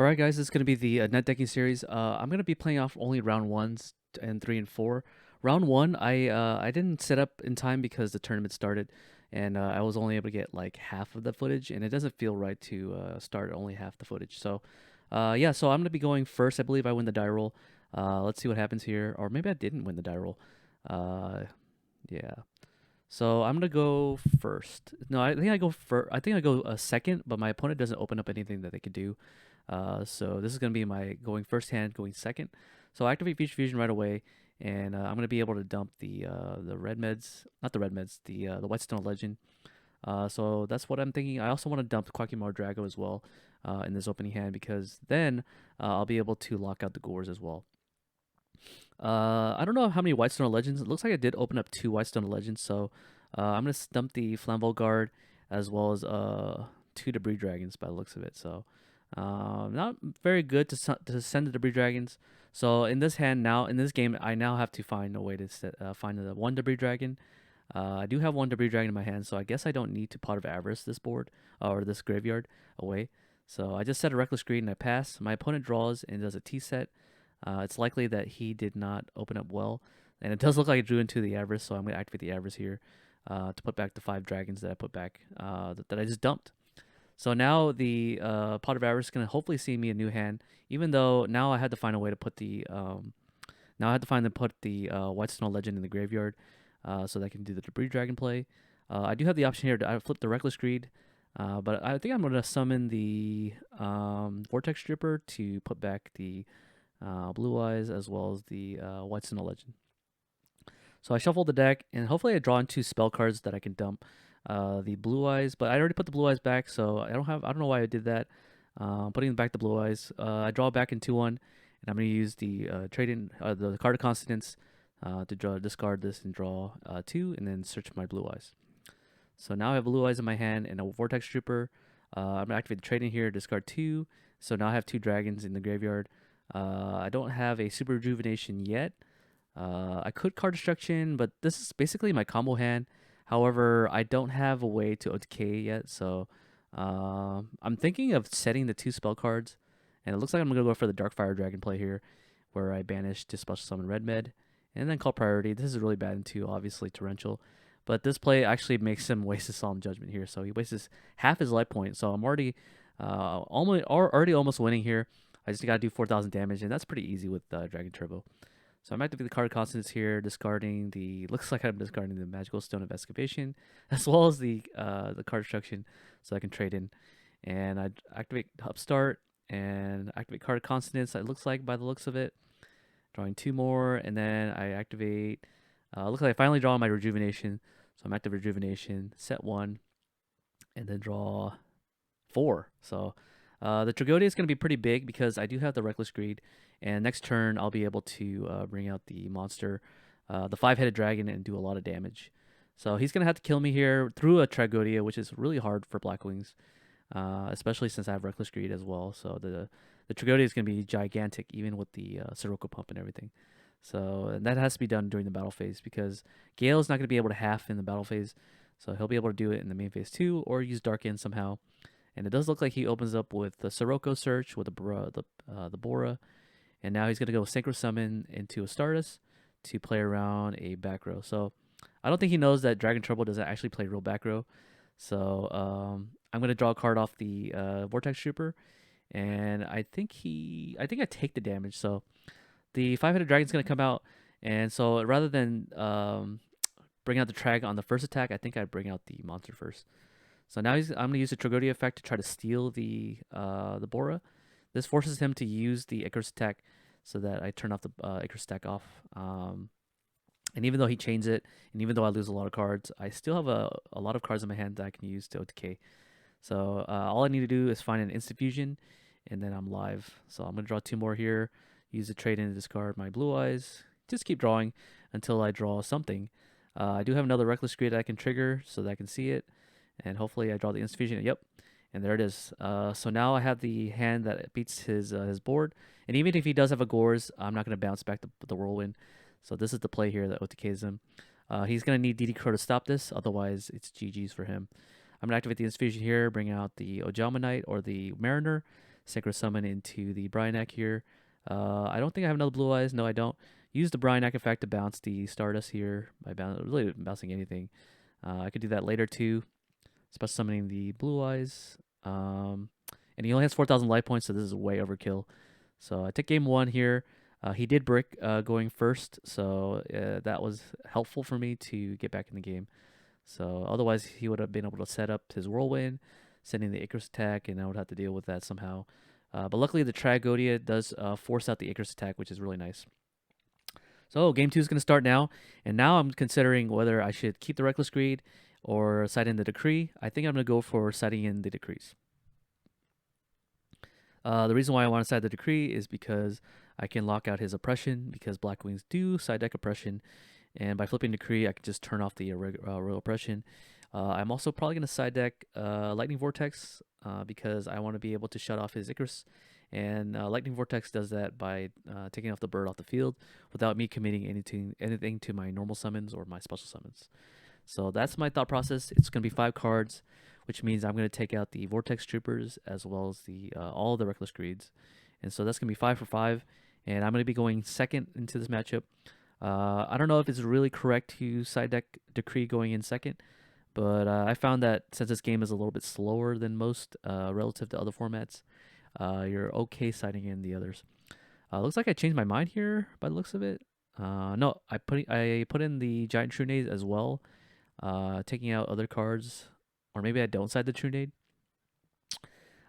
All right, guys, this is going to be the net decking series. I'm going to be playing off only round ones and three and four. Round one, I didn't set up in time because the tournament started, and I was only able to get like half of the footage, and it doesn't feel right to start only half the footage. So, yeah, so I'm going to be going first. I believe I win the die roll. Let's see what happens here, or maybe I didn't win the die roll. Uh, yeah. So I'm gonna go first. No, I think I go first. I think I go second, but my opponent doesn't open up anything that they could do. So this is gonna be my going first hand, going second. So I activate Future Fusion right away, and I'm gonna be able to dump the red meds, not the red meds, the Whitestone Legend. So that's what I'm thinking. I also want to dump Quackimar Drago as well in this opening hand because then I'll be able to lock out the Gores as well. I don't know how many Whitestone Legends. It looks like I did open up two Whitestone Legends, so I'm gonna stump the Flambeau Guard as well as two Debris Dragons by the looks of it. So not very good to send the Debris Dragons. So in this hand now, in this game, I now have to find a way to find the one Debris Dragon. I do have one Debris Dragon in my hand, so I guess I don't need to Pot of Avarice this board or this graveyard away. So I just set a Reckless Greed and I pass. My opponent draws and does a T set. It's likely that he did not open up well, and it does look like I drew into the Avarice, so I'm going to activate the Avarice here to put back the 5 dragons that I put back that I just dumped. So now the Pot of Avarice is going to hopefully see me a new hand, even though now I had to find a way to put the Whitestone Legend in the graveyard so that I can do the Debris Dragon play. I do have the option here to flip the Reckless Greed, but I think I'm going to summon the Vortex Stripper to put back the Blue Eyes as well as the Whitestone Legend. So I shuffle the deck, and hopefully I draw in 2 spell cards that I can dump the Blue Eyes. But I already put the Blue Eyes back, so I don't know why I did that. Putting back the Blue Eyes, I draw back in 2-1, and I'm going to use the the card of Constance to discard this and draw 2, and then search my Blue Eyes. So now I have Blue Eyes in my hand and a Vortex Trooper. I'm gonna activate the trade in here, discard 2. So now I have 2 dragons in the graveyard. I don't have a Super Rejuvenation yet. I could card Destruction, but this is basically my combo hand. However, I don't have a way to OTK yet, so I'm thinking of setting the 2 spell cards. And it looks like I'm gonna go for the Darkfire Dragon play here, where I banish to special summon Red Med, and then call Priority. This is really bad in 2, obviously Torrential. But this play actually makes him waste his Solemn Judgment here, so he wastes half his life point. So I'm already almost winning here. I just got to do 4,000 damage, and that's pretty easy with Dragon Turbo. So I'm activating the card Constance here, discarding the. Looks like I'm discarding the Magical Stone of Excavation, as well as the card Destruction, so I can trade in. And I activate Upstart and activate card Constance. It looks like by the looks of it, drawing 2 more, and then I activate. Looks like I finally draw my Rejuvenation, so I'm active Rejuvenation, set 1, and then draw 4. So the Tragodia is going to be pretty big because I do have the Reckless Greed, and next turn I'll be able to bring out the monster, the 5-headed dragon, and do a lot of damage. So he's going to have to kill me here through a Tragodia, which is really hard for Blackwings, especially since I have Reckless Greed as well. So the Tragodia is going to be gigantic, even with the Sirocco Pump and everything. So that has to be done during the battle phase because Gale is not going to be able to half in the battle phase. So he'll be able to do it in the main phase too, or use Dark End somehow. And it does look like he opens up with the Sirocco Search with the Bora, and now he's gonna go Synchro Summon into a Stardust to play around a back row. So I don't think he knows that Dragon Trouble doesn't actually play real back row. So I'm gonna draw a card off the Vortex Trooper, and I think I take the damage. So the 5-headed dragon's gonna come out, and so rather than bring out the Trag on the first attack, I think I bring out the monster first. So now I'm going to use the Tragodia effect to try to steal the Bora. This forces him to use the Icarus attack so that I turn off the Icarus attack off. And even though he chains it, and even though I lose a lot of cards, I still have a lot of cards in my hand that I can use to OTK. So all I need to do is find an Instant Fusion, and then I'm live. So I'm going to draw 2 more here, use the trade in to discard my Blue Eyes. Just keep drawing until I draw something. I do have another Reckless Greed that I can trigger so that I can see it. And hopefully I draw the Instant Fusion. Yep. And there it is. So now I have the hand that beats his board. And even if he does have a Gores, I'm not going to bounce back the Whirlwind. So this is the play here that OTKs him. He's going to need DD Crow to stop this. Otherwise, it's GG's for him. I'm going to activate the Instant Fusion here, bring out the Ojama Knight or the Mariner Synchro Summon into the Bryanak here. I don't think I have another Blue Eyes. No, I don't. Use the Bryanak effect to bounce the Stardust here by really bouncing anything. I could do that later too. Special summoning the Blue Eyes. And he only has 4,000 life points, so this is way overkill. So I took game 1 here. He did brick going first, so that was helpful for me to get back in the game. So otherwise, he would have been able to set up his Whirlwind, sending the Icarus attack, and I would have to deal with that somehow. But luckily, the Tragodia does force out the Icarus attack, which is really nice. So game 2 is going to start now, and now I'm considering whether I should keep the Reckless Greed or side in the Decree. I think I'm going to go for siding in the Decrees. The reason why I want to side the Decree is because I can lock out his Oppression, because Blackwings do side deck Oppression, and by flipping Decree, I can just turn off the Royal Oppression. I'm also probably going to side deck Lightning Vortex because I want to be able to shut off his Icarus. And Lightning Vortex does that by taking off the bird off the field without me committing anything to my normal summons or my special summons. So that's my thought process. It's going to be 5 cards, which means I'm going to take out the Vortex Troopers as well as the all the Reckless Greeds. And so that's going to be 5 for 5. And I'm going to be going second into this matchup. I don't know if it's really correct to side deck Decree going in second, but I found that since this game is a little bit slower than most relative to other formats, you're okay siding in the others. Looks like I changed my mind here by the looks of it. No, I put in the Giant Trunade as well, taking out other cards, or maybe I don't side the Trunade.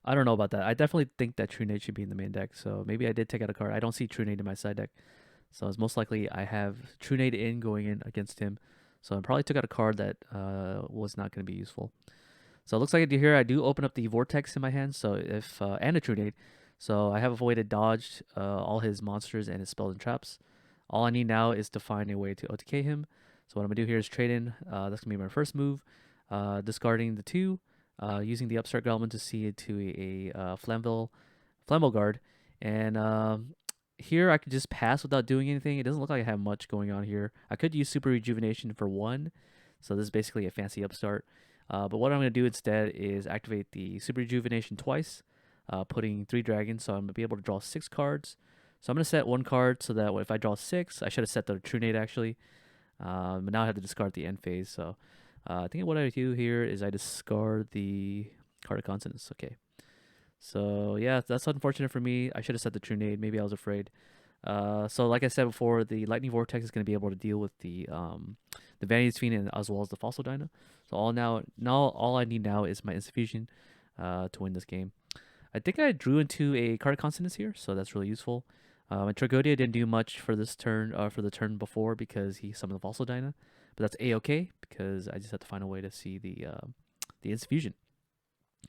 I don't know about that. I definitely think that Trunade should be in the main deck, so maybe I did take out a card. I don't see Trunade in my side deck, so it's most likely I have Trunade in going in against him. So I probably took out a card that was not going to be useful. So it looks like I do open up the Vortex in my hand, so if and a Trunade. So I have a way to dodge all his monsters and his spells and traps. All I need now is to find a way to OTK him. So what I'm going to do here is trade in. That's going to be my first move. Discarding the 2, using the Upstart Goblin to see it to a Flamvell Guard. And here I could just pass without doing anything. It doesn't look like I have much going on here. I could use Super Rejuvenation for 1. So this is basically a fancy Upstart. But what I'm going to do instead is activate the Super Rejuvenation twice, putting 3 dragons, so I'm going to be able to draw 6 cards. So I'm going to set 1 card so that if I draw 6, I should have set the Trunade actually. But now I have to discard the end phase. So I think what I do here is I discard the Card of Consonance. Okay. So yeah, that's unfortunate for me. I should have set the Trunade. Maybe I was afraid. So like I said before, the Lightning Vortex is going to be able to deal with the Vanity's Fiend and as well as the Fossil Dyna. So all I need now is my Infusion to win this game. I think I drew into a Card of Consonance here, so that's really useful. And Tragodia didn't do much for this turn, for the turn before because he summoned the Fossil Dyna, but that's a-okay because I just have to find a way to see the Infusion.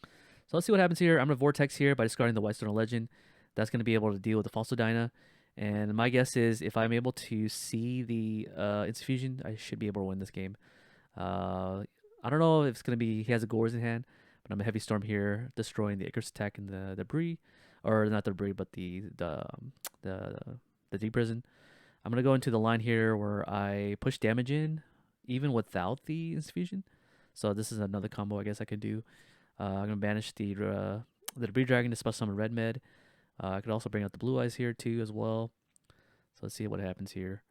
So let's see what happens here. I'm going to Vortex here by discarding the Whitestone Legend. That's going to be able to deal with the Fossil Dyna. And my guess is if I'm able to see the Infusion, I should be able to win this game. I don't know if it's going to be, he has a Gores in hand, but I'm a Heavy Storm here, destroying the Icarus attack and the debris. Or not the debris, but the Deep Prison. I'm going to go into the line here where I push damage in, even without the Infusion. So this is another combo I guess I could do. I'm going to banish the Debris Dragon to special summon Red Med. I could also bring out the Blue Eyes here too as well. So let's see what happens here.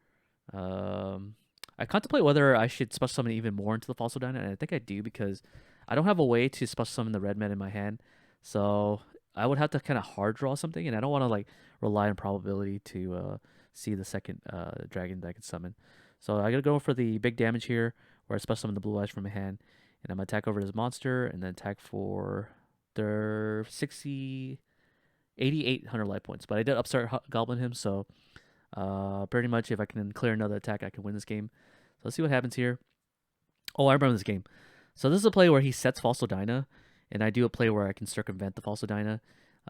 I contemplate whether I should special summon even more into the Fossil Dyna, and I think I do because I don't have a way to special summon the Red Med in my hand. So I would have to kind of hard draw something, and I don't want to like rely on probability to see the second dragon that I can summon. So I gotta go for the big damage here, where I special summon the Blue Eyes from my hand, and I'm gonna attack over this monster, and then attack for their 8,800 life points. But I did Upstart Goblin him, so pretty much if I can clear another attack, I can win this game. So let's see what happens here. Oh, I remember this game. So this is a play where he sets Fossil Dyna, and I do a play where I can circumvent the Fossil Dyna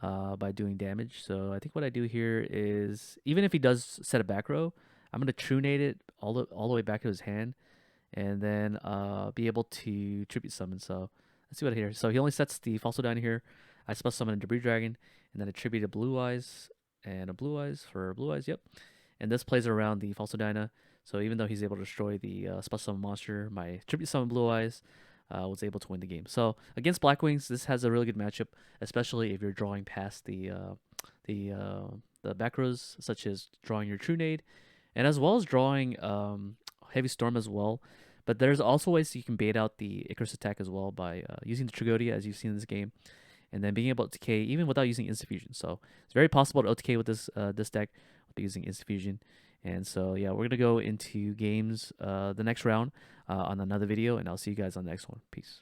by doing damage. So I think what I do here is, even if he does set a back row, I'm going to Trunade it all the way back to his hand, and then be able to Tribute Summon. So let's see what I hear. So he only sets the Fossil Dyna here. I special summon a Debris Dragon, and then attribute a Blue Eyes and a Blue Eyes for Blue Eyes, yep. And this plays around the Fossil Dyna. So even though he's able to destroy the special summon monster, my Tribute Summon Blue Eyes was able to win the game. So against Blackwings, this has a really good matchup, especially if you're drawing past the uh, the back rows, such as drawing your True Nade, and as well as drawing Heavy Storm as well. But there's also ways you can bait out the Icarus attack as well by using the Trigodia, as you've seen in this game, and then being able to OTK even without using Instant Fusion. So it's very possible to OTK with this deck without using Instant Fusion. And so yeah, we're gonna go into games the next round on another video, and I'll see you guys on the next one. Peace.